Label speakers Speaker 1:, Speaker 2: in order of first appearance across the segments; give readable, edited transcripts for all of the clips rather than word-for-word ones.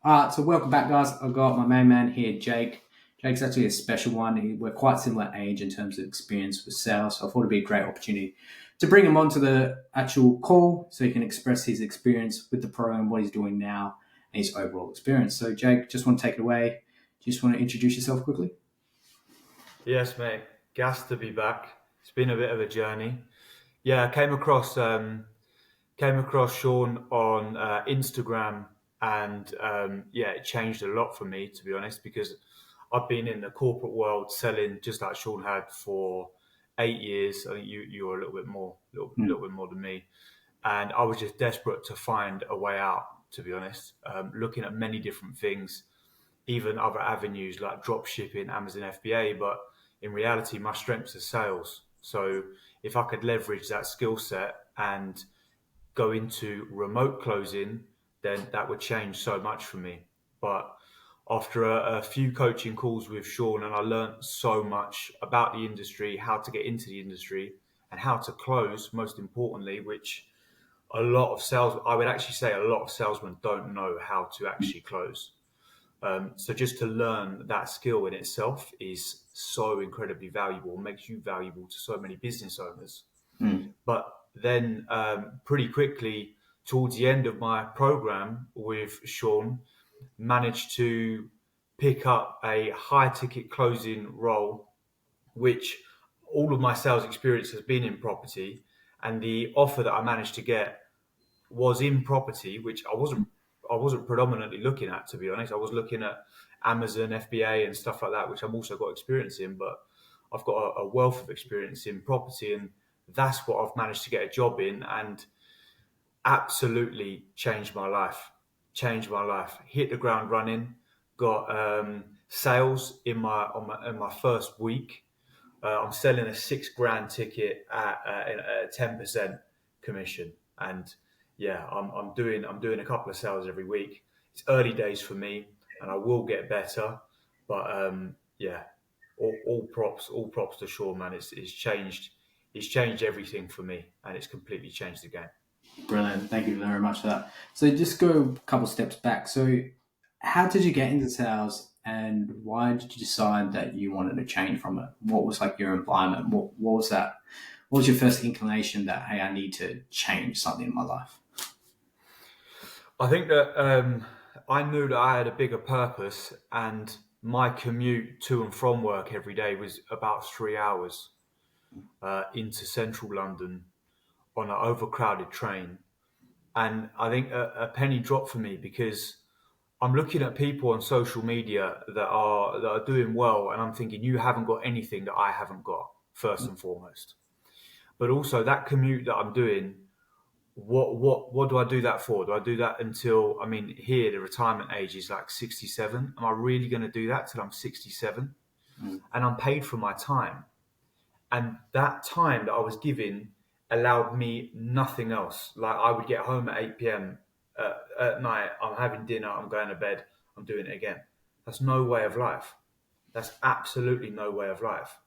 Speaker 1: All right, so welcome back, guys. I've got my main man here, Jake. Jake's actually a special one. We're quite similar age in terms of experience with sales, so I thought it'd be a great opportunity to bring him onto the actual call so he can express his experience with the program, what he's doing now, and his overall experience. So, Jake, just want to take it away. Just want to introduce yourself quickly.
Speaker 2: Yes, mate. Gas to be back. It's been a bit of a journey. Yeah, I came across Sean on Instagram, and yeah, it changed a lot for me, to be honest, because I've been in the corporate world selling just like Sean had for 8 years. I think you're a little bit more, little bit more than me, and I was just desperate to find a way out. To be honest, looking at many different things, even other avenues like drop shipping, Amazon FBA, but in reality, my strengths are sales. So if I could leverage that skill set and go into remote closing, then that would change so much for me. But after a few coaching calls with Sean, and I learned so much about the industry, how to get into the industry, and how to close, most importantly, which I would actually say a lot of salesmen don't know how to actually close. So just to learn that skill in itself is so incredibly valuable, makes you valuable to so many business owners.
Speaker 1: Mm.
Speaker 2: But then pretty quickly, towards the end of my program with Sean, managed to pick up a high ticket closing role, which all of my sales experience has been in property. And the offer that I managed to get was in property, which I wasn't predominantly looking at, to be honest. I was looking at Amazon, FBA, and stuff like that, which I've also got experience in. But I've got a wealth of experience in property, and that's what I've managed to get a job in, and absolutely changed my life. Changed my life. Hit the ground running. Got sales in my first week. I'm selling a 6 grand ticket at a 10% commission, and yeah, I'm doing a couple of sales every week. It's early days for me, and I will get better. But yeah, all props to Shaw, man. It's changed everything for me, and it's completely changed the game.
Speaker 1: Brilliant. Thank you very much for that. So, just go a couple steps back. So, how did you get into sales and why did you decide that you wanted to change from it? What was like your environment? What was that? What was your first inclination that, hey, I need to change something in my life?
Speaker 2: I think that I knew that I had a bigger purpose, and my commute to and from work every day was about 3 hours into central London on an overcrowded train. And I think a penny dropped for me because I'm looking at people on social media that are doing well, and I'm thinking you haven't got anything that I haven't got, first and foremost. But also that commute that I'm doing, what do I do that for? Do I do that until, I mean, here the retirement age is like 67. Am I really going to do that till I'm 67?
Speaker 1: Mm.
Speaker 2: And I'm paid for my time. And that time that I was given allowed me nothing else. Like I would get home at 8 p.m. At night, I'm having dinner, I'm going to bed, I'm doing it again. That's no way of life. That's absolutely no way of life.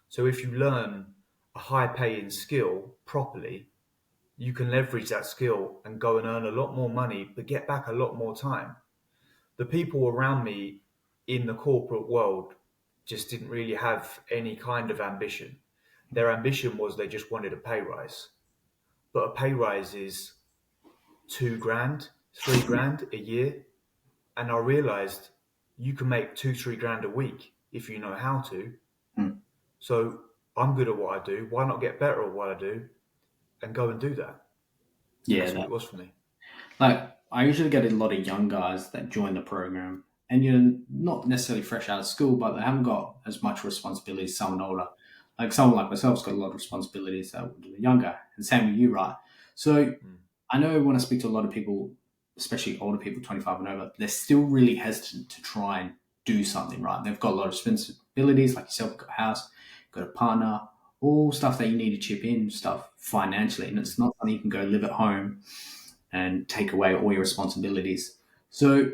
Speaker 2: So if you learn a high paying skill properly, you can leverage that skill and go and earn a lot more money, but get back a lot more time. The people around me in the corporate world just didn't really have any kind of ambition. Their ambition was they just wanted a pay rise. But a pay rise is 2 grand, 3 grand a year. And I realized you can make 2, 3 grand a week if you know how to.
Speaker 1: Mm.
Speaker 2: So I'm good at what I do. Why not get better at what I do and go and do that?
Speaker 1: Yeah,
Speaker 2: That's what
Speaker 1: that
Speaker 2: it was for me.
Speaker 1: like I usually get a lot of young guys that join the program, and you're not necessarily fresh out of school, but they haven't got as much responsibility as someone older. Like someone like myself's got a lot of responsibilities that when you're younger, and same with you, right? So
Speaker 2: Mm.
Speaker 1: I know when I speak to a lot of people, especially older people, 25 and over, they're still really hesitant to try and do something, right? They've got a lot of responsibilities, like yourself, you've got a house, you've got a partner, all stuff that you need to chip in, stuff financially, and it's not something you can go live at home and take away all your responsibilities. So,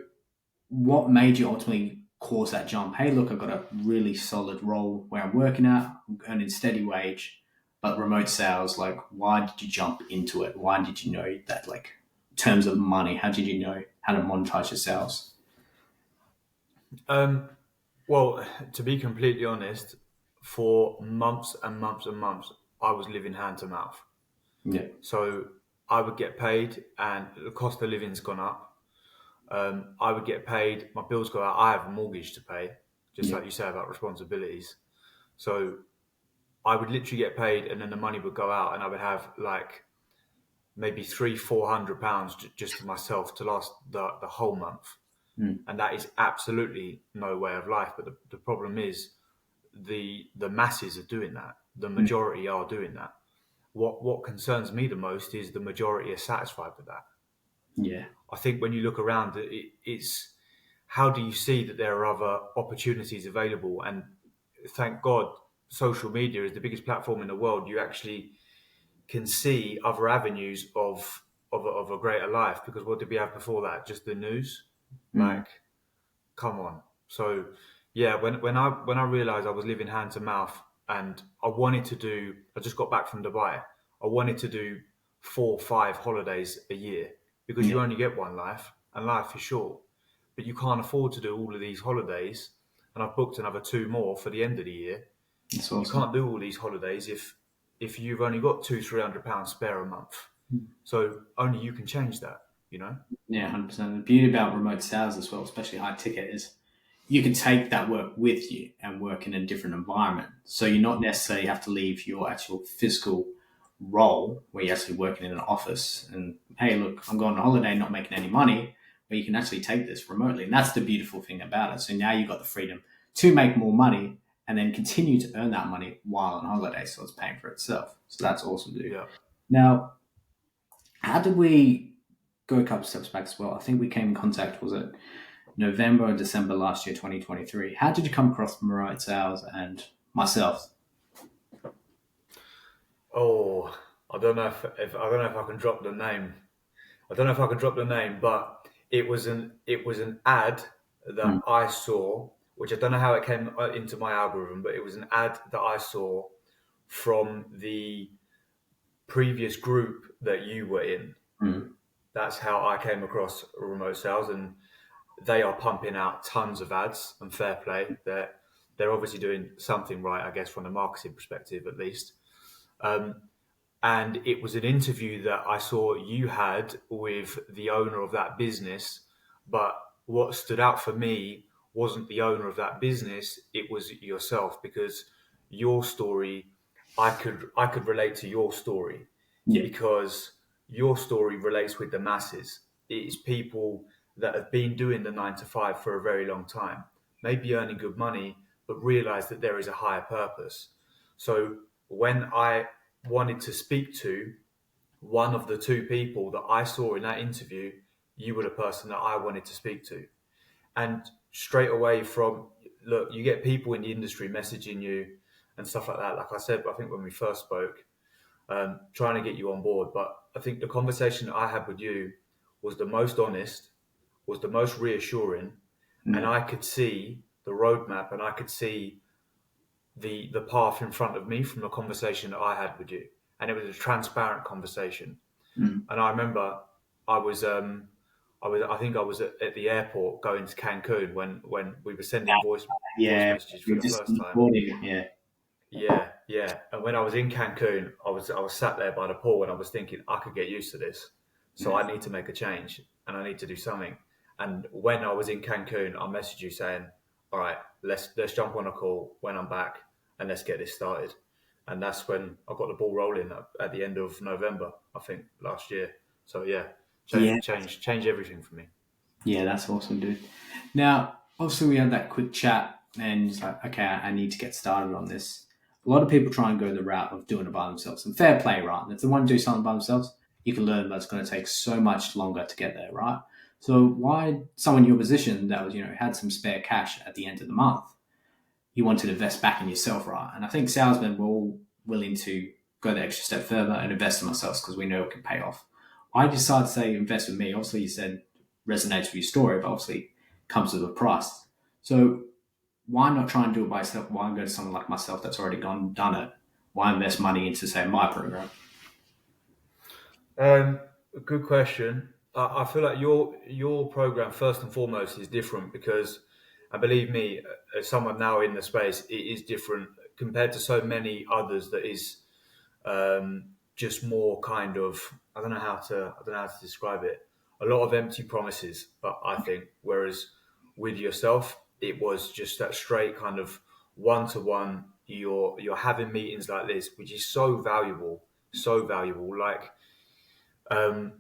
Speaker 1: what made you ultimately cause that jump? Hey, look, I've got a really solid role where I'm working at, I'm earning steady wage, but remote sales, like, why did you jump into it? Why did you know that, like, in terms of money, how did you know how to monetize your sales?
Speaker 2: Um, well, to be completely honest, for months and months and months, I was living hand to mouth.
Speaker 1: Yeah,
Speaker 2: So I would get paid, and the cost of living's gone up. I would get paid, my bills go out. I have a mortgage to pay, just
Speaker 1: yeah,
Speaker 2: like you say about responsibilities. So I would literally get paid, and then the money would go out, and I would have like maybe £300-400 just for myself to last the whole month.
Speaker 1: mm,
Speaker 2: And that is absolutely no way of life. But the problem is the masses are doing that. The
Speaker 1: mm,
Speaker 2: majority are doing that. What concerns me the most is the majority are satisfied with that.
Speaker 1: yeah,
Speaker 2: I think when you look around, it's how do you see that there are other opportunities available? And thank God, social media is the biggest platform in the world. You actually can see other avenues of a greater life. Because what did we have before that? Just the news.
Speaker 1: mm,
Speaker 2: Like, come on. So yeah, when I realized I was living hand to mouth, and I just got back from Dubai. I wanted to do 4 or 5 holidays a year, because
Speaker 1: yeah.
Speaker 2: you only get one life, and life is short. But you can't afford to do all of these holidays, and I've booked another 2 more for the end of the year.
Speaker 1: That's
Speaker 2: You
Speaker 1: awesome.
Speaker 2: can't do all these holidays if you've only got £200-300 spare a month. So only you can change that, you know?
Speaker 1: Yeah, 100%. The beauty about remote sales as well, especially high ticket, is you can take that work with you and work in a different environment. So you not necessarily have to leave your actual physical role where you're actually working in an office and, hey, look, I'm going on holiday, not making any money, but you can actually take this remotely. And that's the beautiful thing about it. So now you've got the freedom to make more money and then continue to earn that money while on holiday. So it's paying for itself. So that's awesome, dude.
Speaker 2: Yeah.
Speaker 1: Now, how did we go a couple steps back as well? I think we came in contact, was it November or December last year, 2023. How did you come across Mariah Sales and myself?
Speaker 2: Oh, I don't know if I don't know if I can drop the name. I don't know if I can drop the name, but it was an ad that
Speaker 1: Mm,
Speaker 2: I saw, which I don't know how it came into my algorithm, but it was an ad that I saw from the previous group that you were in.
Speaker 1: mm,
Speaker 2: That's how I came across remote sales, and they are pumping out tons of ads, and fair play. They're obviously doing something right, I guess, from a marketing perspective at least. Um, and it was an interview that I saw you had with the owner of that business. But what stood out for me wasn't the owner of that business; it was yourself, because your story, I could relate to your story,
Speaker 1: yeah,
Speaker 2: because your story relates with the masses. It's people that have been doing the 9 to 5 for a very long time, maybe earning good money, but realize that there is a higher purpose. So when I wanted to speak to one of the two people that I saw in that interview, you were the person that I wanted to speak to. And straight away from, look, you get people in the industry messaging you and stuff like that. Like I said, I think when we first spoke, trying to get you on board. But I think the conversation that I had with you was the most honest, was the most reassuring, and
Speaker 1: yeah,
Speaker 2: I could see the roadmap, and I could see the path in front of me from the conversation that I had with you, and it was a transparent conversation.
Speaker 1: mm,
Speaker 2: And I remember I was I think I was at the airport going to Cancun when we were sending voice
Speaker 1: yeah.
Speaker 2: messages for
Speaker 1: We're
Speaker 2: the
Speaker 1: just
Speaker 2: first time.
Speaker 1: recording. Yeah,
Speaker 2: Yeah, yeah. And when I was in Cancun, I was sat there by the pool, and I was thinking I could get used to this. So
Speaker 1: yeah,
Speaker 2: I need to make a change, and I need to do something. And when I was in Cancun, I messaged you saying, "All right, let's jump on a call when I'm back, and let's get this started." And that's when I got the ball rolling at the end of November, I think, last year. So yeah,
Speaker 1: yeah,
Speaker 2: change everything for me.
Speaker 1: yeah. That's awesome, dude. Now, obviously, we had that quick chat, and it's like, okay, I need to get started on this. A lot of people try and go the route of doing it by themselves, and fair play, right? If they want to do something by themselves, you can learn, but it's going to take so much longer to get there, right? So, why someone in your position that was, had some spare cash at the end of the month? You want to invest back in yourself, right? And I think salesmen were all willing to go the extra step further and invest in ourselves because we know it can pay off. I decided to say invest with me. Obviously, you said resonates with your story, but obviously comes with a price. So why not try and do it by yourself? Why go to someone like myself that's already gone and done it? Why invest money into say my program?
Speaker 2: Um, Good question. I feel like your program first and foremost is different because, And believe me, as someone now in the space, it is different compared to so many others. That is just more kind of, I don't know how to describe it. A lot of empty promises, but I think whereas with yourself, it was just that straight kind of one to one. You're having meetings like this, which is so valuable, so valuable. Like um,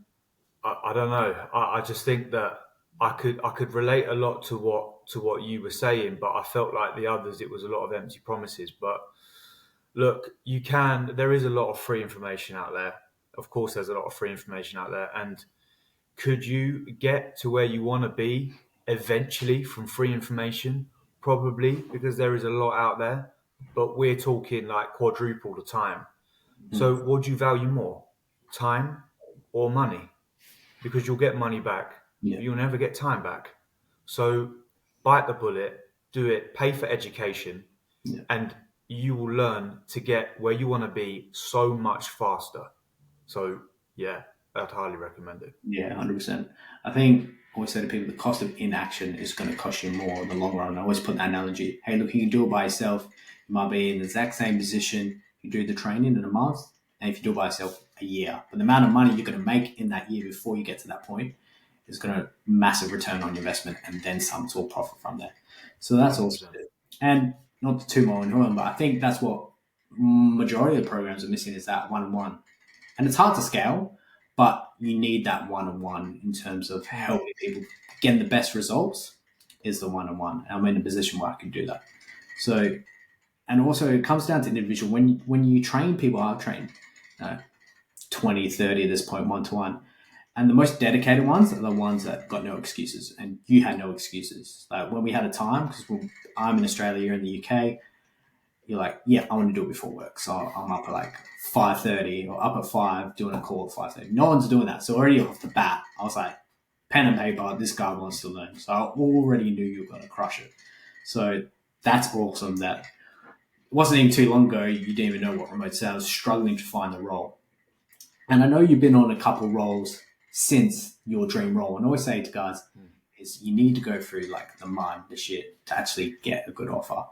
Speaker 2: I don't know. I just think that I could relate a lot to what you were saying, but I felt like the others it was a lot of empty promises. But look, there is a lot of free information out there. Of course, there's a lot of free information out there, and could you get to where you want to be eventually from free information? Probably, because there is a lot out there, but we're talking like quadruple the time. So,
Speaker 1: Mm.
Speaker 2: what do you value more, time or money? Because you'll get money back,
Speaker 1: Yeah.
Speaker 2: but you'll never get time back. So, bite the bullet, do it, pay for education,
Speaker 1: Yeah.
Speaker 2: and you will learn to get where you want to be so much faster. So, yeah, I'd highly recommend it.
Speaker 1: Yeah, 100%. I think I always say to people the cost of inaction is going to cost you more in the long run. I always put that analogy. Hey, look, you can do it by yourself. You might be in the exact same position. You do the training in a month, and if you do it by yourself, a year. But the amount of money you're going to make in that year before you get to that point is going to massive return on your investment, and then some to all profit from there. So that's also
Speaker 2: 100%.
Speaker 1: it. And not to toot my own horn, but I think that's what majority of the programs are missing is that one-on-one. And it's hard to scale, but you need that one-on-one in terms of
Speaker 2: Mm.
Speaker 1: helping people getting the best results is the one-on-one. And I'm in a position where I can do that. So, and also it comes down to individual. When you train people, I've trained uh, 20, 30 at this point, one-to-one. And the most dedicated ones are the ones that got no excuses. And you had no excuses. Like when we had a time, because I'm in Australia, you're in the UK, you're like, yeah, I want to do it before work. So I'm up at like 5:30 or up at 5 doing a call at 5:30. No one's doing that. So already off the bat, I was like, pen and paper, this guy wants to learn. So I already knew you were going to crush it. So that's awesome that it wasn't even too long ago, you didn't even know what remote sales, struggling to find the role. And I know you've been on a couple roles since your dream role. And I always say to guys, is you need to go through like the mud, the shit to actually get a good offer.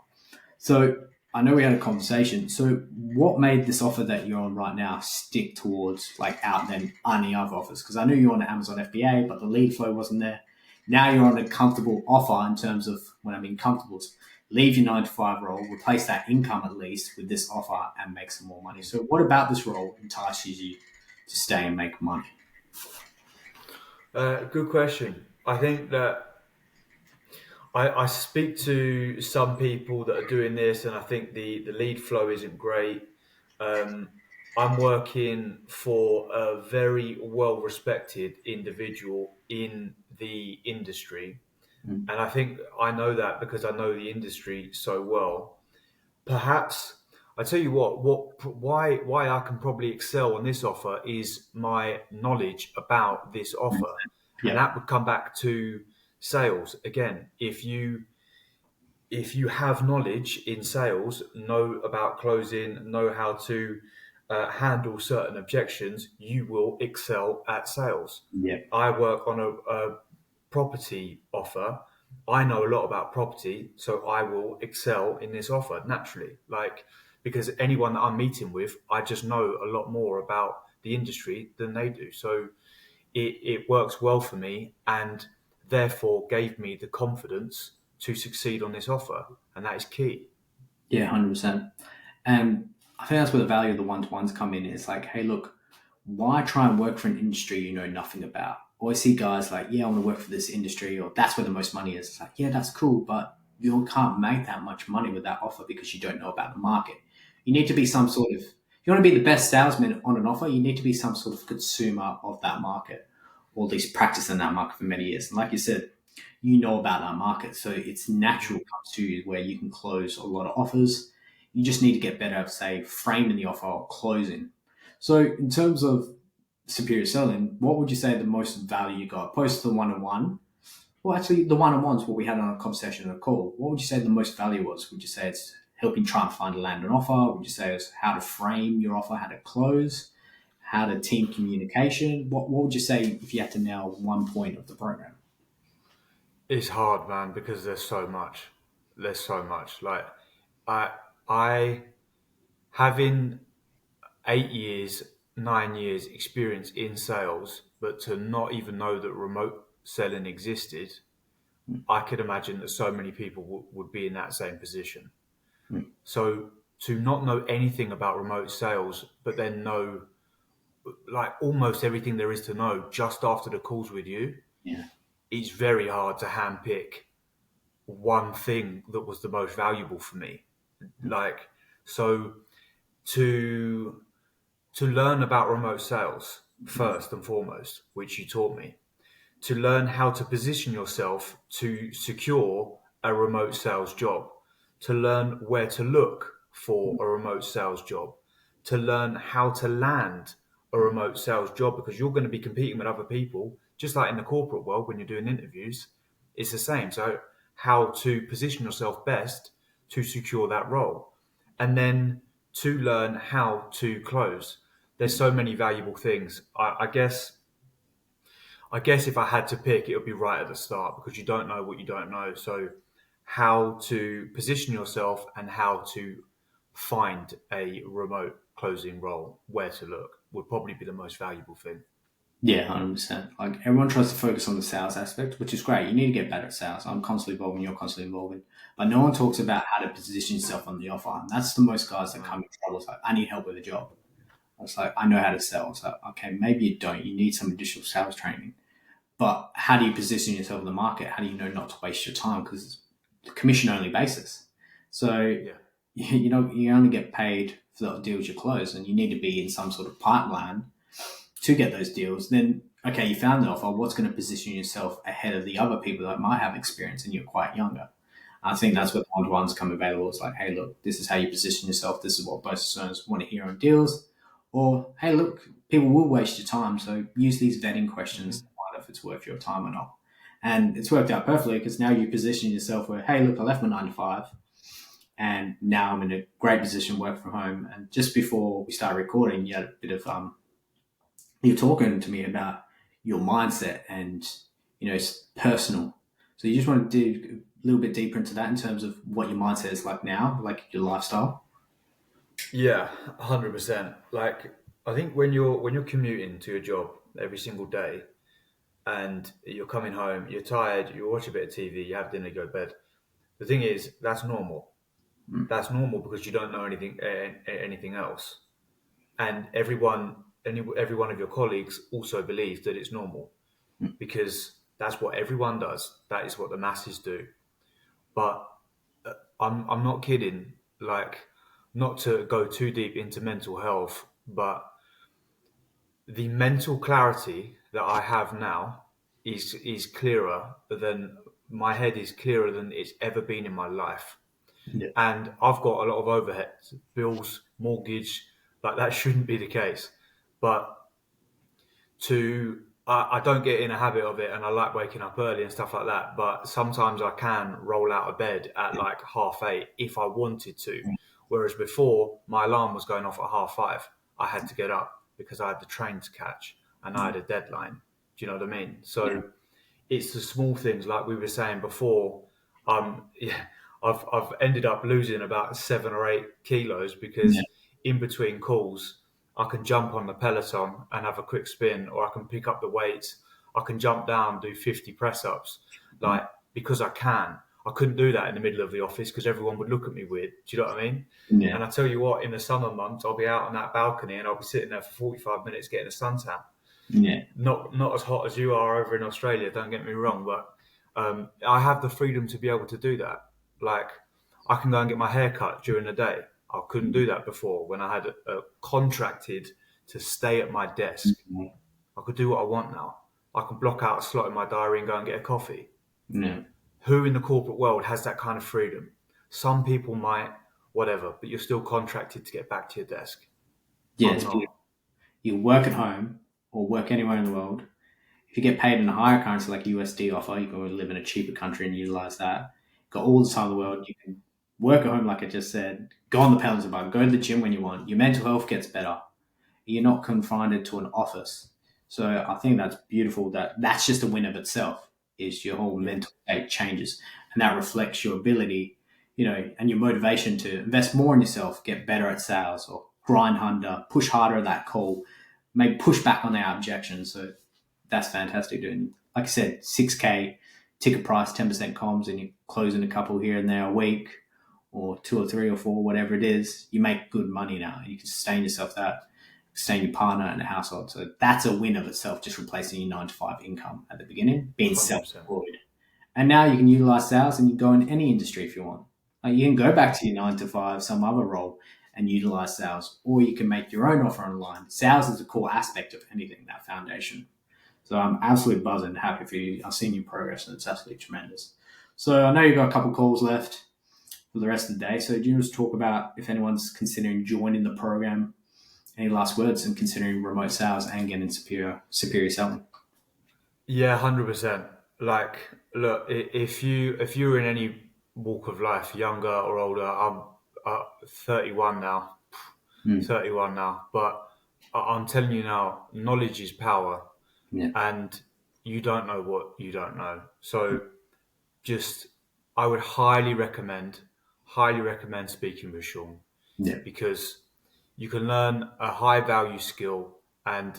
Speaker 1: So I know we had a conversation. So what made this offer that you're on right now stick towards like out than any other offers? Because I knew you're on the Amazon FBA, but the lead flow wasn't there. Now you're on a comfortable offer in terms of when I mean comfortable, leave your 9 to 5 role, replace that income at least with this offer and make some more money. So what about this role entices you to stay and make money?
Speaker 2: Good question. I think that I speak to some people that are doing this, and I think the lead flow isn't great. Um, I'm working for a very well respected individual in the industry,
Speaker 1: Mm.
Speaker 2: and I think I know that because I know the industry so well. Perhaps I tell you why I can probably excel on this offer is my knowledge about this offer, and
Speaker 1: Yeah.
Speaker 2: that would come back to sales again. If you have knowledge in sales, know about closing, know how to handle certain objections, you will excel at sales.
Speaker 1: Yeah.
Speaker 2: I work on a property offer. I know a lot about property, so I will excel in this offer naturally. Like, because anyone that I'm meeting with, I just know a lot more about the industry than they do. So it works well for me and therefore gave me the confidence to succeed on this offer. And that is key.
Speaker 1: Yeah, 100%. And I think that's where the value of the one-to-ones come in. It's like, hey, look, why try and work for an industry you know nothing about? Or I see guys like, yeah, I want to work for this industry, or that's where the most money is. It's like, yeah, that's cool, but you can't make that much money with that offer because you don't know about the market. You need to be some sort of, if you want to be the best salesman on an offer, you need to be some sort of consumer of that market, or at least practice in that market for many years. And like you said, you know about that market. So it's natural comes to you where you can close a lot of offers. You just need to get better at, say, framing the offer or closing. So in terms of superior selling, what would you say the most value you got? Post the one-on-one. Well, actually, the one-on-one's what we had on a conversation on a call. What would you say the most value was? Would you say it's helping try and find a land an offer? Would you say it's how to frame your offer, how to close, how to team communication? What would you say if you had to nail one point of the program?
Speaker 2: It's hard, man, because there's so much. There's so much. Like I, I having 8 years, 9 years experience in sales, but to not even know that remote selling existed, I could imagine that so many people would be in that same position.
Speaker 1: Mm.
Speaker 2: So to not know anything about remote sales, but then know like almost everything there is to know just after the calls with you,
Speaker 1: Yeah.
Speaker 2: it's very hard to handpick one thing that was the most valuable for me. Like, so to to learn about remote sales first and foremost, which you taught me, to learn how to position yourself to secure a remote sales job, to learn where to look for a remote sales job, to learn how to land a remote sales job because you're going to be competing with other people, just like in the corporate world when you're doing interviews. It's the same. So, how to position yourself best to secure that role, and then to learn how to close. There's so many valuable things. I guess if I had to pick, it would be right at the start because you don't know what you don't know. So, how to position yourself and how to find a remote closing role, where to look, would probably be the most valuable thing.
Speaker 1: Yeah, 100%. Like everyone tries to focus on the sales aspect, which is great. You need to get better at sales. I'm constantly evolving, you're constantly evolving. But no one talks about how to position yourself on the offer. And that's the most guys that come in trouble. It's like, I need help with a job. It's like, I know how to sell. It's like, okay, maybe you don't. You need some additional sales training. But how do you position yourself in the market? How do you know not to waste your time? Because it's a commission only basis. So,
Speaker 2: Yeah.
Speaker 1: you only get paid for the deals you close, and you need to be in some sort of pipeline to get those deals. Then, okay, you found the offer. What's going to position yourself ahead of the other people that might have experience and you're quite younger? I think that's where the one-to-ones come available. It's like, hey, look, this is how you position yourself. This is what business owners want to hear on deals. Or, hey, look, people will waste your time. So use these vetting questions
Speaker 2: Mhm.
Speaker 1: to find if it's worth your time or not. And it's worked out perfectly because now you position yourself where, hey, look, I left my 9 to 5 and now I'm in a great position, work from home. And just before we start recording, you had a bit of you're talking to me about your mindset and it's personal. So you just want to dig a little bit deeper into that in terms of what your mindset is like now, like your lifestyle.
Speaker 2: Yeah, 100%. Like I think when you're commuting to your job every single day and you're coming home, you're tired, you watch a bit of TV, you have dinner, you go to bed. The thing is, that's normal.
Speaker 1: Mm.
Speaker 2: That's normal because you don't know anything else. And every one of your colleagues also believes that it's normal because that's what everyone does. That is what the masses do. But I'm not kidding. Like, not to go too deep into mental health, but the mental clarity that I have now is clearer than my head is clearer than it's ever been in my life.
Speaker 1: Yeah.
Speaker 2: And I've got a lot of overheads, bills, mortgage. Like that shouldn't be the case, but I don't get in a habit of it, and I like waking up early and stuff like that. But sometimes I can roll out of bed at like 8:30 if I wanted to. Whereas before, my alarm was going off at 5:30. I had to get up because I had the train to catch and I had a deadline. Do you know what I mean?
Speaker 1: Yeah.
Speaker 2: So it's the small things like we were saying before. Yeah, I've ended up losing about 7 or 8 kilos
Speaker 1: Yeah.
Speaker 2: because in between calls, I can jump on the Peloton and have a quick spin, or I can pick up the weights. I can jump down, do 50 press ups, like because I can. I couldn't do that in the middle of the office because everyone would look at me weird. Do you know what I mean?
Speaker 1: Yeah.
Speaker 2: And I tell you what, in the summer months, I'll be out on that balcony and I'll be sitting there for 45 minutes getting a suntan.
Speaker 1: Yeah.
Speaker 2: Not as hot as you are over in Australia. Don't get me wrong, but I have the freedom to be able to do that. Like I can go and get my hair cut during the day. I couldn't do that before when I had contracted to stay at my desk. I could do what I want now. I can block out a slot in my diary and go and get a coffee.
Speaker 1: Yeah.
Speaker 2: Who in the corporate world has that kind of freedom? Some people might, whatever, but you're still contracted to get back to your desk.
Speaker 1: Yeah.
Speaker 2: I'm
Speaker 1: It's beautiful.
Speaker 2: not.
Speaker 1: You work at home or work anywhere in the world. If you get paid in a higher currency like USD offer, you can live in a cheaper country and utilize that. Got all the time in the world. You can work at home, like I just said. Go on the Peloton bike. Go to the gym when you want. Your mental health gets better. You're not confined to an office. So I think that's beautiful. That's just a win of itself. is your whole
Speaker 2: Yeah.
Speaker 1: mental state changes, and that reflects your ability, and your motivation to invest more in yourself, get better at sales, or grind harder, push harder at that call, maybe push back on our objections. So that's fantastic. Doing, like I said, 6K ticket price, 10% comms, and you're closing a couple here and there a week, or two or three or four, whatever it is. You make good money now. You can sustain yourself that, sustain your partner and a household. So that's a win of itself, just replacing your 9 to 5 income at the beginning, being
Speaker 2: 100%.
Speaker 1: self-employed. And now you can utilize sales and you go in any industry if you want. Like you can go back to your 9 to 5, some other role, and utilize sales, or you can make your own offer online. Sales is a core aspect of anything, that foundation. So I'm absolutely buzzing, happy for you. I've seen your progress and it's absolutely tremendous. So I know you've got a couple calls left for the rest of the day. So do you just talk about if anyone's considering joining the program, any last words and considering remote sales and getting superior selling?
Speaker 2: Yeah, 100%. Like, look, if you're in any walk of life, younger or older, I'm 31 now,
Speaker 1: Mm.
Speaker 2: 31 now, but I'm telling you now, knowledge is power,
Speaker 1: Yeah.
Speaker 2: and you don't know what you don't know. So just, I would highly recommend speaking with Sean,
Speaker 1: Yeah.
Speaker 2: because you can learn a high value skill, and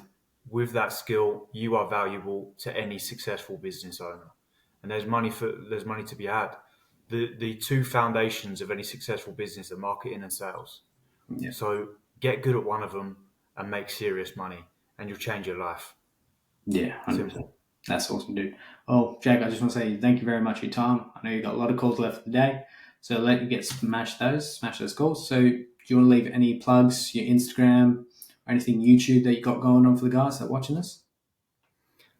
Speaker 2: with that skill you are valuable to any successful business owner, and there's money to be had. The two foundations of any successful business are marketing and sales.
Speaker 1: Yeah.
Speaker 2: So get good at one of them and make serious money, and you'll change your life.
Speaker 1: Yeah. 100%.
Speaker 2: Simple.
Speaker 1: That's awesome, dude. Well, Jake, I just want to say thank you very much for your time. I know you've got a lot of calls left today. So let you smash those calls. So do you want to leave any plugs, your Instagram, or anything YouTube that you got going on for the guys that are watching this?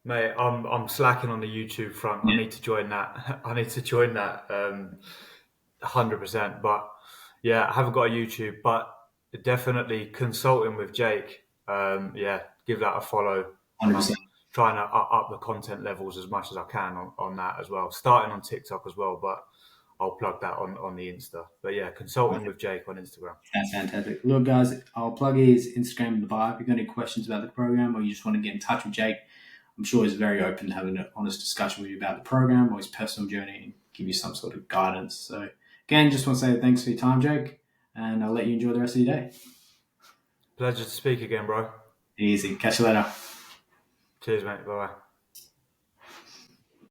Speaker 2: Mate, I'm slacking on the YouTube front. I
Speaker 1: Yeah.
Speaker 2: need to join that. I need to join that 100%. But yeah, I haven't got a YouTube, but definitely consulting with Jake. Yeah, give that a follow. And I'm
Speaker 1: 100%.
Speaker 2: trying to up the content levels as much as I can on that as well. Starting on TikTok as well, but I'll plug that on the Insta. But yeah, consulting with Jake on Instagram.
Speaker 1: That's fantastic. Look, guys, I'll plug his Instagram in the bio. If you've got any questions about the program or you just want to get in touch with Jake, I'm sure he's very open to having an honest discussion with you about the program or his personal journey and give you some sort of guidance. So, again, just want to say thanks for your time, Jake, and I'll let you enjoy the rest of your day.
Speaker 2: Pleasure to speak again, bro.
Speaker 1: Easy. Catch you later.
Speaker 2: Cheers, mate. Bye bye.